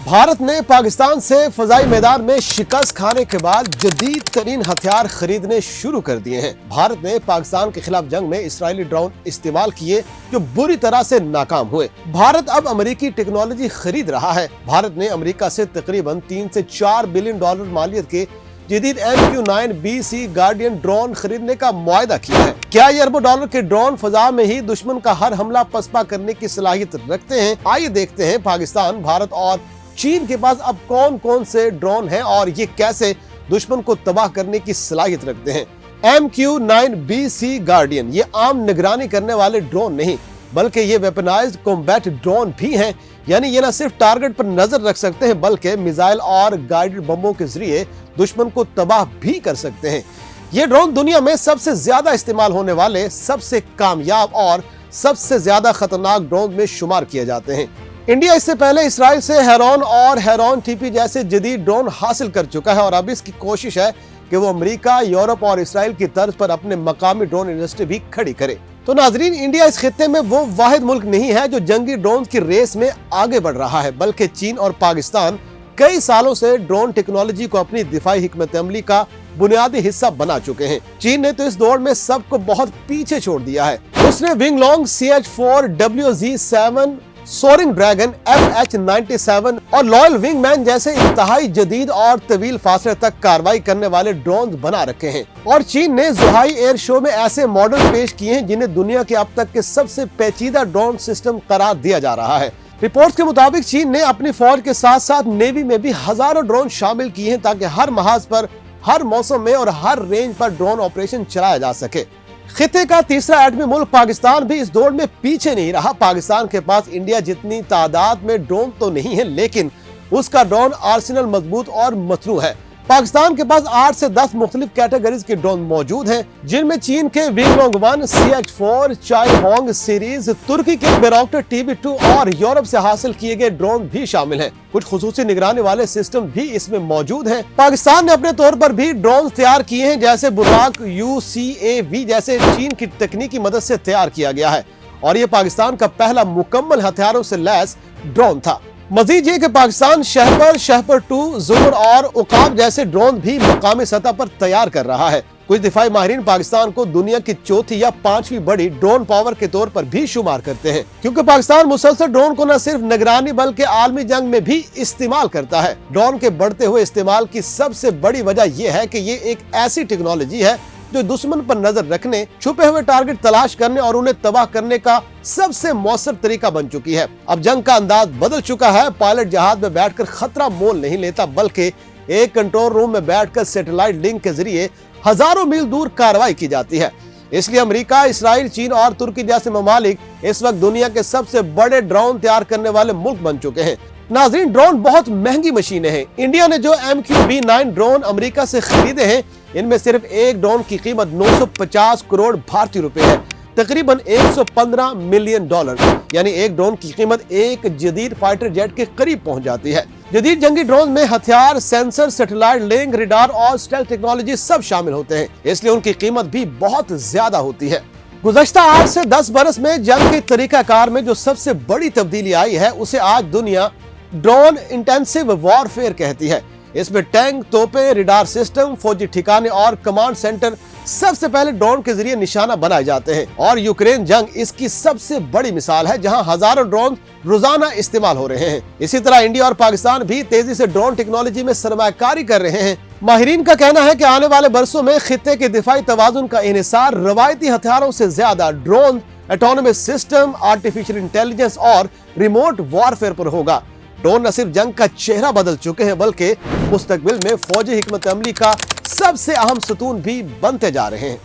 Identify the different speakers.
Speaker 1: भारत ने पाकिस्तान से फजाई मैदान में शिकस्त खाने के बाद जदीद तरीन हथियार खरीदने शुरू कर दिए हैं। भारत ने पाकिस्तान के खिलाफ जंग में इस्राएली ड्रोन इस्तेमाल किए जो बुरी तरह से नाकाम हुए। भारत अब अमेरिकी टेक्नोलॉजी खरीद रहा है। भारत ने अमेरिका से तकरीबन 3 से 4 बिलियन डॉलर मालियत के जदीद MQ-9B गार्डियन ड्रोन खरीदने का मुआहदा किया है। क्या ये अरबों डॉलर के ड्रोन फजा में ही दुश्मन का हर हमला पसपा करने की सलाहियत रखते हैं? आइए देखते हैं पाकिस्तान, भारत और चीन के पास अब कौन कौन से ड्रोन हैं और ये कैसे दुश्मन को तबाह करने की सलाहियत रखते हैं। MQ-9B गार्डियन ये आम निगरानी करने वाले ड्रोन नहीं बल्कि ये वेपनाइज्ड कॉम्बैट ड्रोन भी हैं। यानी ये न सिर्फ टारगेट पर नजर रख सकते हैं बल्कि मिसाइल और गाइडेड बमों के जरिए दुश्मन को तबाह भी कर सकते हैं। ये ड्रोन दुनिया में सबसे ज्यादा इस्तेमाल होने वाले, सबसे कामयाब और सबसे ज्यादा खतरनाक ड्रोन में शुमार किए जाते हैं। इंडिया इससे पहले इसराइल से हेरॉन और हेरॉन TP जैसे जदीद ड्रोन हासिल कर चुका है और अब इसकी कोशिश है कि वो अमेरिका, यूरोप और इसराइल की तर्ज पर अपने मकामी ड्रोन इंडस्ट्री भी खड़ी करे। तो नाजरीन, इंडिया इस खित्ते में वो वाहिद मुल्क नहीं है जो जंगी ड्रोन की रेस में आगे बढ़ रहा है, बल्कि चीन और पाकिस्तान कई सालों से ड्रोन टेक्नोलॉजी को अपनी दिफाई हिकमत अमली का बुनियादी हिस्सा बना चुके हैं। चीन ने तो इस दौड़ में सबको बहुत पीछे छोड़ दिया है। उसने विंगलोंग CH-4WZ-7 सोरिंग ड्रैगन FH-97 और लॉयल विंगमैन जैसे इंतहाई जदीद और तवील फासले तक कार्रवाई करने वाले ड्रोन बना रखे हैं। और चीन ने जुहाई एयर शो में ऐसे मॉडल पेश किए हैं जिन्हें दुनिया के अब तक के सबसे पेचीदा ड्रोन सिस्टम करार दिया जा रहा है। रिपोर्ट्स के मुताबिक चीन ने अपनी फौज के साथ साथ नेवी में भी हजारों ड्रोन शामिल किए हैं ताकि हर महाज पर, हर मौसम में और हर रेंज पर ड्रोन ऑपरेशन चलाया जा सके। खित्ते का तीसरा एटमी मुल्क पाकिस्तान भी इस दौड़ में पीछे नहीं रहा। पाकिस्तान के पास इंडिया जितनी तादाद में ड्रोन तो नहीं है, लेकिन उसका ड्रोन आर्सेनल मजबूत और मतनू है। पाकिस्तान के पास 8 से 10 मुख्तलिफ कैटेगरीज के ड्रोन मौजूद हैं, जिनमें चीन के विंगलोंग 1 CH-4 चाइहोंग सीरीज, तुर्की के बैरॉक्टर TB2 और यूरोप से हासिल किए गए ड्रोन भी शामिल हैं। कुछ खुसूसी निगरानी वाले सिस्टम भी इसमें मौजूद हैं। पाकिस्तान ने अपने तौर पर भी ड्रोन तैयार किए हैं, जैसे बुर्राक UCAV जैसे चीन की तकनीक की मदद से तैयार किया गया है और ये पाकिस्तान का पहला मुकम्मल हथियारों से लैस ड्रोन था। मजीद ये कि पाकिस्तान शहपर 2, ज़ुमर और उकाब जैसे ड्रोन भी मकामी सतह पर तैयार कर रहा है। कुछ दिफाई माहिरीन पाकिस्तान को दुनिया की चौथी या 5वीं बड़ी ड्रोन पावर के तौर पर भी शुमार करते हैं, क्योंकि पाकिस्तान मुसलसल ड्रोन को न सिर्फ निगरानी बल्कि आलमी जंग में भी इस्तेमाल करता है। ड्रोन के बढ़ते हुए इस्तेमाल की सबसे बड़ी वजह यह है कि ये एक ऐसी टेक्नोलॉजी है जो दुश्मन पर नजर रखने, छुपे हुए टारगेट तलाश करने और उन्हें तबाह करने का सबसे मौसर तरीका बन चुकी है। अब जंग का अंदाज बदल चुका है। पायलट जहाज में बैठकर खतरा मोल नहीं लेता बल्कि एक कंट्रोल रूम में बैठकर सैटेलाइट लिंक के जरिए हजारों मील दूर कार्रवाई की जाती है। इसलिए अमेरिका, इसराइल, चीन और तुर्की जैसे ममालिक इस वक्त दुनिया के सबसे बड़े ड्रोन तैयार करने वाले मुल्क बन चुके हैं। नाज़रीन, ड्रोन बहुत महंगी मशीनें हैं। इंडिया ने जो MQ-9 ड्रोन अमेरिका से खरीदे हैं, इनमें सिर्फ एक ड्रोन की कीमत 950 करोड़ भारतीय रुपए है, तकरीबन 115 मिलियन डॉलर। यानी एक ड्रोन की कीमत एक जदीद फाइटर जेट के करीब पहुंच जाती है। जदीद जंगी ड्रोन में हथियार, सेंसर, सैटेलाइट लिंक, रडार और स्टेल्थ टेक्नोलॉजी सब शामिल होते हैं, इसलिए उनकी कीमत भी बहुत ज्यादा होती है। गुज़श्ता 8 से 10 बरस में जंग के तरीकाकार में जो सबसे बड़ी तब्दीली आई है उसे आज दुनिया ड्रोन इंटेंसिव वॉरफेयर कहती है। इसमें टैंक, तोपें, रडार सिस्टम, फौजी ठिकाने और कमांड सेंटर सबसे पहले ड्रोन के जरिए निशाना बनाए जाते हैं और यूक्रेन जंग इसकी सबसे बड़ी मिसाल है, जहां हजारों ड्रोन रोजाना इस्तेमाल हो रहे हैं। इसी तरह इंडिया और पाकिस्तान भी तेजी से ड्रोन टेक्नोलॉजी में सरमायाकारी कर रहे हैं। माहिरीन का कहना है कि आने वाले बरसों में खित्ते के दिफाई तवाजुन का इन्हिसार रवायती हथियारों से ज्यादा drone, autonomous system, artificial intelligence और रिमोट वॉरफेयर पर होगा। ड्रोन न सिर्फ जंग का चेहरा बदल चुके हैं बल्कि मुस्तकबिल में फौजी हिकमत अमली का सबसे अहम सतून भी बनते जा रहे हैं।